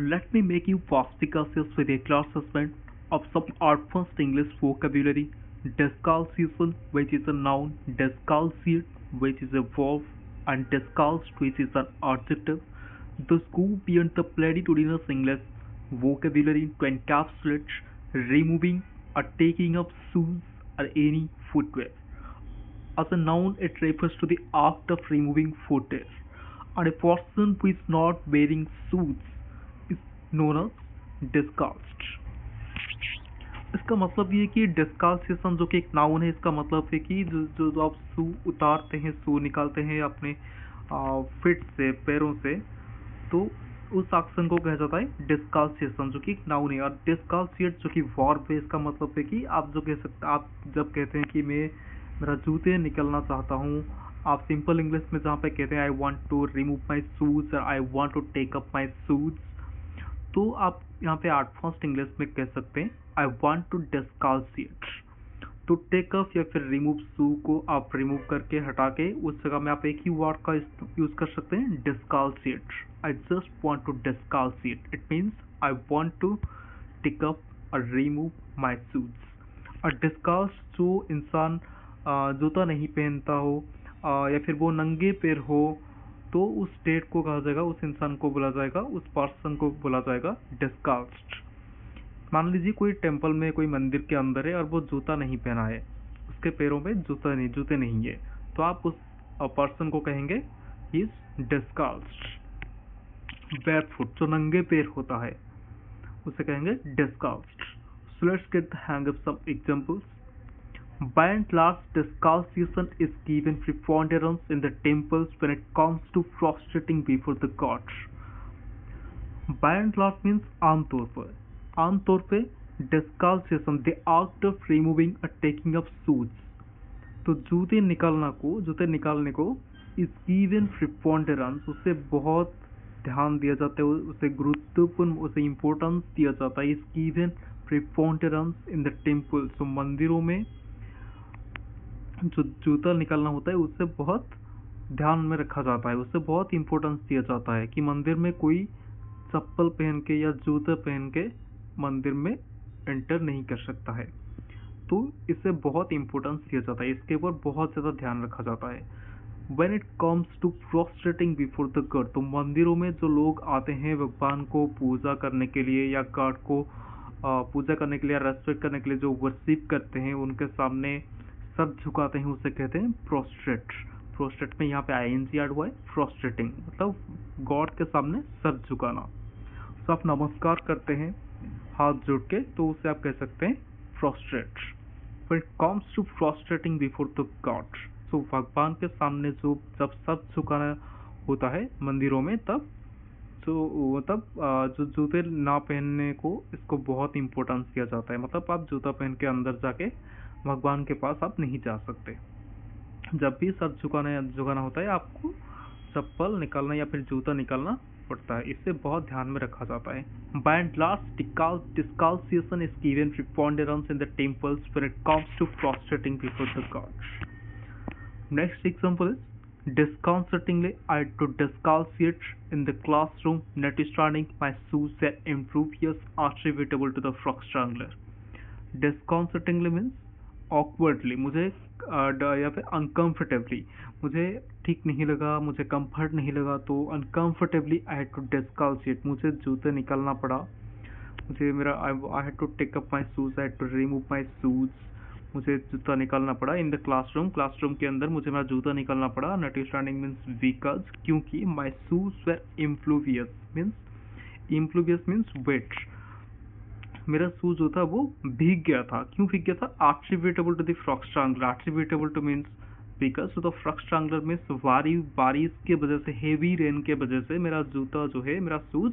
Let me make you fasticacious with a class assessment of some advanced English vocabulary. Discalciation, which is a noun, discalciate, which is a verb, and discalced, which is an adjective. The scope beyond the platitudinous English vocabulary to encapsulate removing or taking up shoes or any footwear. As a noun, it refers to the act of removing footwear, and a person who is not wearing shoes is known as discalced. इसका मतलब ये कि डिस्काल्सिएशन जो कि एक noun है, इसका मतलब है कि जो आप शू उतारते हैं, शू निकालते हैं अपने फिट से, पैरों से, तो उस एक्शन को कहा जाता है डिस्काल्सिएशन, जो कि एक नाउन है। और डिस्काल्सिएट जो कि वर्ब है, इसका मतलब है कि आप जो कह सकते, आप जब कहते हैं कि मेरा जूते निकलना चाहता हूँ, आप सिंपल इंग्लिश में जहाँ पे कहते हैं I want to remove my shoes, I want to take up my shoes, तो आप यहाँ पे एडवांस्ड इंग्लिश में कह सकते हैं आई वांट टू डिस्काल्सिएट। तो टेक अप या फिर रिमूव शू को आप रिमूव करके हटा के उस जगह में आप एक ही वर्ड का यूज कर सकते हैं, discalceate. I just want to discalceate, it means I want to take up और रिमूव माई शूज। और डिस्काल्स जो इंसान जूता नहीं पहनता हो या फिर वो नंगे पैर हो, तो उस स्टेट को कहा जाएगा, उस इंसान को बोला जाएगा, उस पर्सन को बोला जाएगा डिस्काल्स्ड। मान लीजिए कोई टेम्पल में, कोई मंदिर के अंदर है और वो जूता नहीं पहना है, उसके पैरों में जूते नहीं है, तो आप उस पर्सन को कहेंगे ही इज डिस्काल्स्ड। बैरफुट जो नंगे पैर होता है उसे कहेंगे discalced. So let's get the hang of some examples. By and large, discalciation is given preponderance in the temples when it comes to prostrating before the gods. By and large means आमतौर पे discalciation, the act of removing or taking up shoes. तो जूते निकालने को is given preponderance, उसे बहुत ध्यान दिया जाता है, उसे गुरुत्वपूर्ण, उसे इम्पोर्टेंस दिया जाता है. is given preponderance in the temples, तो मंदिरों में जो जूता निकालना होता है उससे बहुत ध्यान में रखा जाता है, उससे बहुत इम्पोर्टेंस दिया जाता है कि मंदिर में कोई चप्पल पहन के या जूते पहन के मंदिर में एंटर नहीं कर सकता है, तो इससे बहुत इम्पोर्टेंस दिया जाता है, इसके ऊपर बहुत ज़्यादा ध्यान रखा जाता है. When it comes to prostrating before the god, तो मंदिरों में जो लोग आते हैं भगवान को पूजा करने के लिए या गॉड को पूजा करने के लिए, रेस्पेक्ट करने के लिए, जो वर्शिप करते हैं, उनके सामने सर झुकाते हैं, उसे कहते हैं प्रोस्ट्रेट. प्रोस्ट्रेट में यहाँ पे आईएनजी ऐड हुआ है, प्रोस्ट्रेटिंग मतलब गॉड के सामने सर झुकाना. तो आप नमस्कार करते हैं हाथ जोड़ के, तो उसे आप कह सकते हैं prostate. When it comes to prostrating before the god, तो भगवान के सामने जब सर झुकाना होता है मंदिरों में, तब जो जूते ना पहनने को, इसको बहुत इम्पोर्टेंस दिया जाता है. मतलब आप जूता पहन के अंदर जाके भगवान के पास आप नहीं जा सकते. जब भी सर झुकाना होता है, आपको चप्पल निकालना या फिर जूता निकालना पड़ता है, इससे बहुत ध्यान में रखा जाता है. By and large, discalciation is given preponderance in the temples when it comes to prostrating before the gods. Next example is disconcertingly, I had to discalciate in the classroom, notwithstanding my shoes were impervious, attributable to the frog strangler. Disconcertingly means awkwardly, मुझे या फिर uncomfortably, मुझे ठीक नहीं लगा, मुझे comfort नहीं लगा, तो uncomfortably I had to discalciate, मुझे जूते निकालना पड़ा, मुझे I had to take up my shoes, I had to remove my shoes, मुझे जूता निकालना पड़ा. इन द क्लासरूम के अंदर मुझे मेरा जूता निकालना पड़ा. नॉटविथस्टैंडिंग मीन्स बिकॉज, क्योंकि my shoes were impluvious means wet, मेरा शूज जो था वो भीग गया था. क्यों भीग गया था? Attributable to the frog strangler. Attributable to means because to the frog strangler means बारिश के वजह से, हेवी रेन के वजह से मेरा जूता जो है, मेरा शूज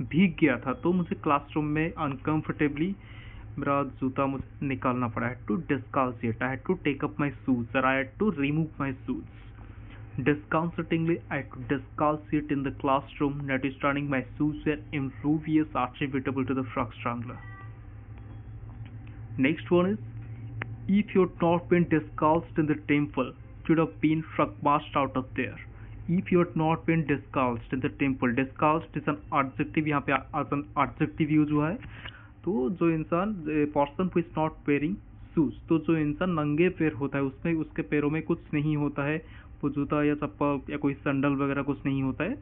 भीग गया था, तो मुझे क्लासरूम में अनकंफर्टेबली मेरा जूता मुझे निकालना पड़ा. है to discalceate, I had to take up my shoes, I had to remove my shoes. Disconcertingly, I had to discalciate in the classroom, notwithstanding my shoes were impervious, attributable to the frog strangler. Next one is, if you had not been discalced in the temple, you would have been frog marched out of there. If you had not been discalced in the temple, discalced is an adjective, यहाँ पे as an adjective use हुआ है। तो जो इंसान person who is not wearing shoes, तो जो इंसान नंगे पैर होता है उसमें उसके पैरों में कुछ नहीं होता है, वो जूता या चप्पल या कोई सैंडल वगैरह कुछ नहीं होता है,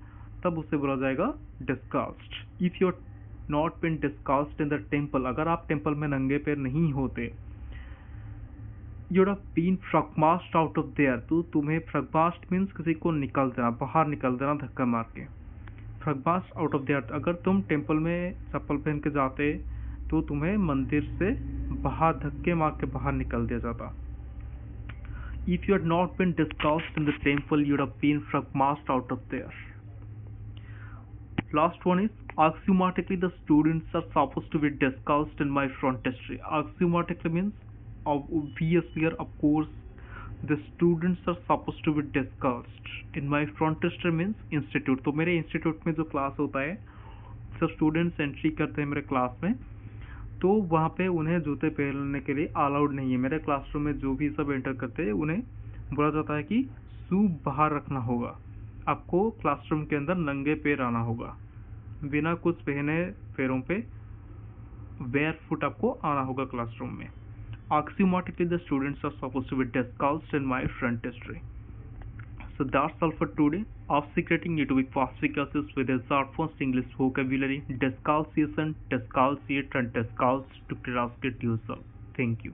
तब उससे बोला जाएगा discalced. If you not been discalced in the temple, अगर आप टेम्पल में नंगे पैर नहीं होते, you'd have been frogmarched out of there, तो तुम्हें फ्रगमास्ड मीन्स किसी को निकल देना, बाहर निकल देना धक्का मार के। फ्रगमास्ड आउट ऑफ देयर, अगर तुम टेम्पल में चप्पल पहन के जाते तो तुम्हें मंदिर से बाहर धक्के मार के बाहर निकल दिया जाता। If you had not been discalced in the temple, you'd have been fragmassed out of there. Last one is axiomatically the students are supposed to be discalced in my frontistry. Axiomatically means obviously or of course the students are supposed to be discalced. In my frontistry means institute. तो मेरे institute में जो class होता है, सब students entry करते हैं मेरे क्लास में, तो वहाँ पे उन्हें जूते पहनने के लिए अलाउड नहीं है। मेरे क्लासरूम में जो भी सब एंटर करते हैं उन्हें बोला जाता है कि शू बाहर रखना होगा, आपको क्लासरूम के अंदर नंगे पैर आना होगा, बिना कुछ पहने पैरों पे बेयर फुट आपको आना होगा क्लासरूम में। Axiomatically the students are supposed to be discalced in my frontistry. So that's all for today. Obfuscating you to be perspicacious with a advanced English vocabulary, discalciation, discalciate, and discalced to grasp it yourself. Thank you.